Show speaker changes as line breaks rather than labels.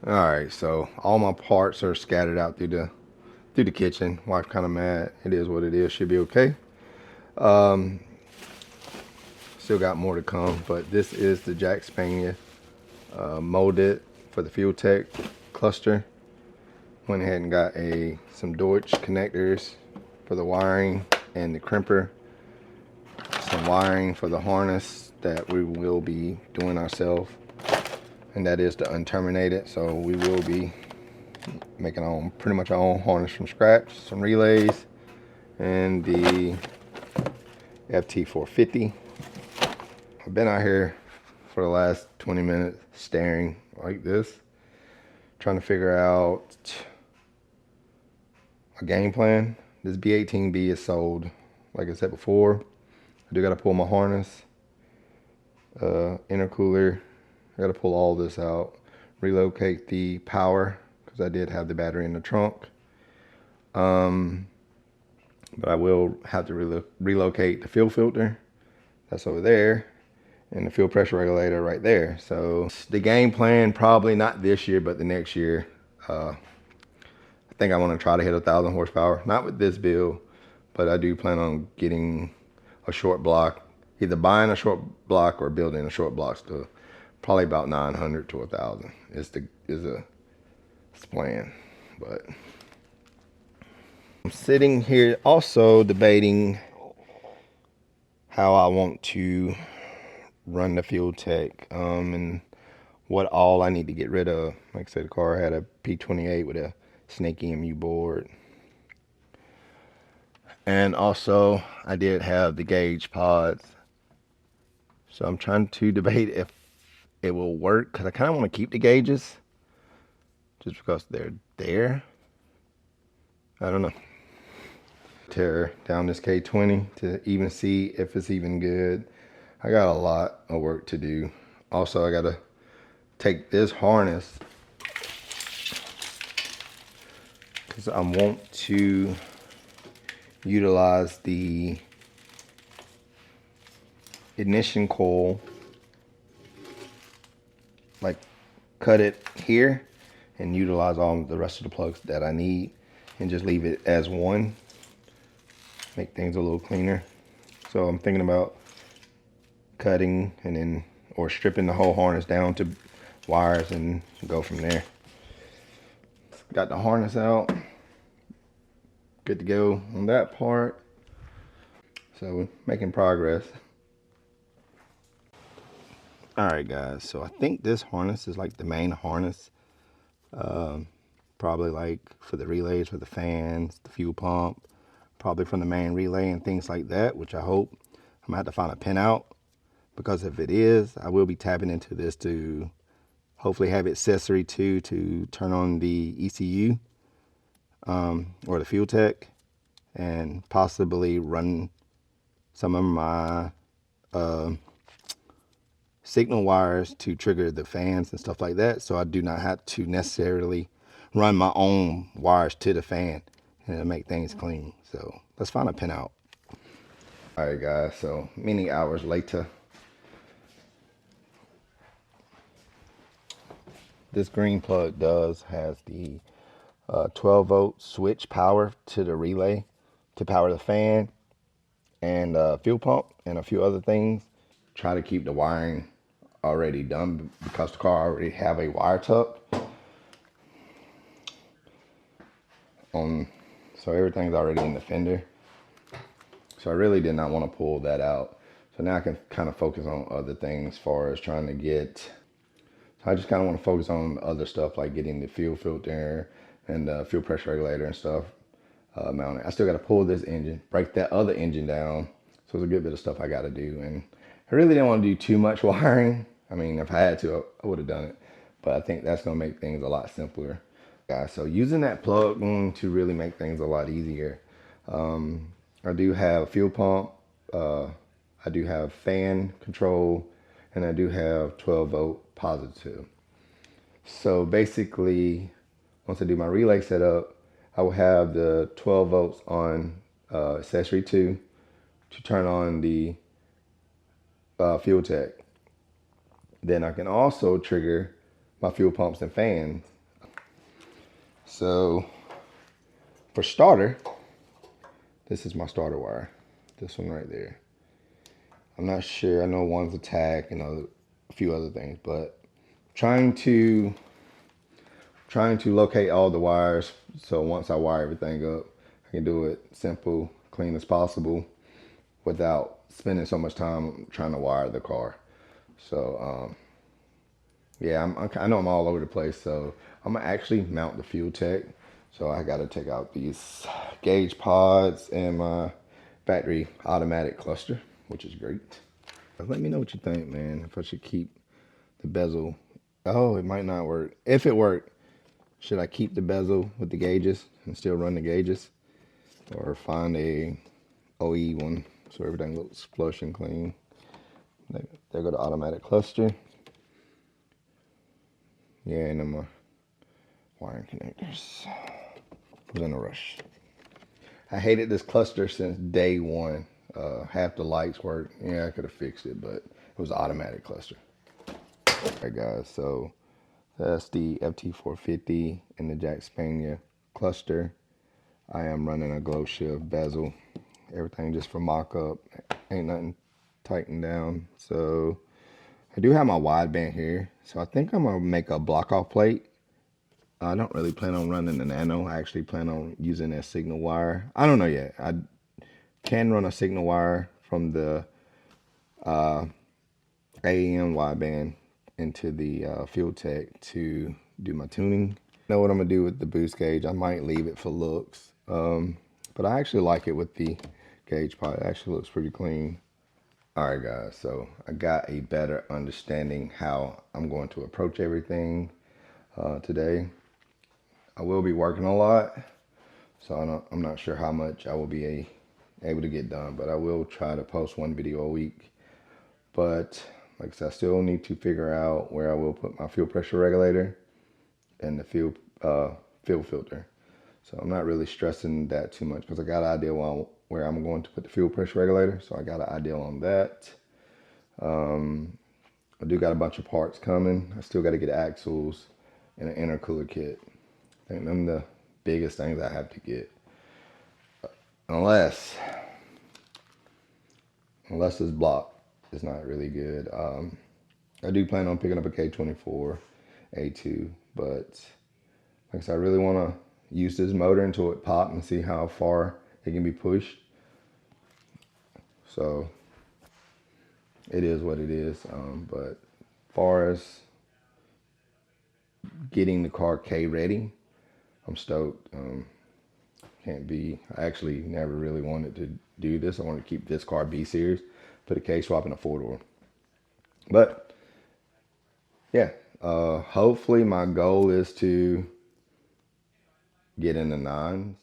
All right, so all my parts are scattered out through the kitchen. Wife kind of mad. It is what it is. Should be okay. Um, Still got more to come, but this is the Jack Spanier molded for the Fuel Tech cluster. Went ahead and got some Deutsch connectors for the wiring and the crimper. Some wiring for the harness that we will be doing ourselves, and that is the unterminated. So we will be making pretty much our own harness from scratch. Some relays and the FT450. I've been out here for the last 20 minutes staring like this, trying to figure out a game plan. This B18B is sold, like I said before. I do got to pull my harness, intercooler. I got to pull all this out, relocate the power because I did have the battery in the trunk. But I will have to relocate the fuel filter. That's over there. And the fuel pressure regulator right there. So the game plan, probably not this year, but the next year. I think I want to try to hit 1,000 horsepower. Not with this build, but I do plan on getting a short block, either buying a short block or building a short block to probably about 900 to 1,000 is the plan. But I'm sitting here also debating how I want to run the Fuel Tech and what all I need to get rid of. Like I said, the car had a P28 with a Snake EMU board, and also I did have the gauge pods, so I'm trying to debate if it will work because I kind of want to keep the gauges just because they're there. I don't know. Tear down this K20 to even see if it's even good. I got a lot of work to do. Also, I gotta take this harness because I want to utilize the ignition coil, like cut it here and utilize all the rest of the plugs that I need and just leave it as one. Make things a little cleaner. So I'm thinking about cutting and then or stripping the whole harness down to wires and go from there. Got the harness out, good to go on that part. So we're making progress. All right guys, so I think this harness is like the main harness, probably like for the relays, for the fans, the fuel pump, probably from the main relay and things like that, which I hope I'm gonna have to find a pin out. Because if it is, I will be tapping into this to hopefully have accessory to turn on the ECU or the Fuel Tech and possibly run some of my signal wires to trigger the fans and stuff like that. So I do not have to necessarily run my own wires to the fan and it'll make things clean. So let's find a pin out. All right guys, so many hours later, this green plug has the 12 volt switch power to the relay to power the fan and fuel pump and a few other things. Try to keep the wiring already done because the car already have a wire tuck on, so everything's already in the fender. So I really did not want to pull that out. So now I can kind of focus on other things as far as trying to get, I just kind of want to focus on other stuff like getting the fuel filter and the fuel pressure regulator and stuff mounted. I still got to pull this engine, break that other engine down. So there's a good bit of stuff I got to do. And I really didn't want to do too much wiring. I mean, if I had to, I would have done it. But I think that's going to make things a lot simpler. Guys, so using that plug going to really make things a lot easier. I do have fuel pump. I do have fan control. And I do have 12 volt positive. So basically, once I do my relay setup, I will have the 12 volts on accessory 2 to turn on the Fuel Tech. Then I can also trigger my fuel pumps and fans So for starter, this is my starter wire. This one right there. I'm not sure. I know one's a tag and a few other things, but trying to locate all the wires. So once I wire everything up, I can do it simple, clean as possible without spending so much time trying to wire the car. So yeah, I know I'm all over the place. So I'm gonna actually mount the fuel tech. So I got to take out these gauge pods and my factory automatic cluster, which is great. Let me know what you think, man. If I should keep the bezel. Oh, it might not work. If it worked, should I keep the bezel with the gauges and still run the gauges? Or find a OE one so everything looks flush and clean? There go the automatic cluster. Yeah, and then my wiring connectors. I was in a rush. I hated this cluster since day one. Half the lights worked. Yeah, I could have fixed it, but it was an automatic cluster. All right, guys, so that's the FT450 and the Jack Spanier cluster. I am running a glow shift bezel. Everything just for mock-up. Ain't nothing tightened down. So I do have my wideband here. So I think I'm going to make a block-off plate. I don't really plan on running the nano. I actually plan on using a signal wire. I don't know yet. I can run a signal wire from the AEM wideband into the Fuel Tech to do my tuning. I know what I'm gonna do with the boost gauge. I might leave it for looks, but I actually like it with the gauge pod. It actually looks pretty clean. All right, guys, so I got a better understanding how I'm going to approach everything today. I will be working a lot, so I'm not sure how much I will be able to get done, but I will try to post one video a week. But like I said, I still need to figure out where I will put my fuel pressure regulator and the fuel filter. So I'm not really stressing that too much because I got an idea where I'm going to put the fuel pressure regulator. So I got an idea on that. I do got a bunch of parts coming. I still got to get axles and an intercooler kit. I think them the biggest things I have to get. Unless this block is not really good. I do plan on picking up a K20a3, but like I said, I really want to use this motor until it pops and see how far it can be pushed. So it is what it is. But as far as getting the car K ready, I'm stoked. I actually never really wanted to do this. I wanted to keep this car B series, put a K swap in a 4-door. But yeah, hopefully my goal is to get in the 9s.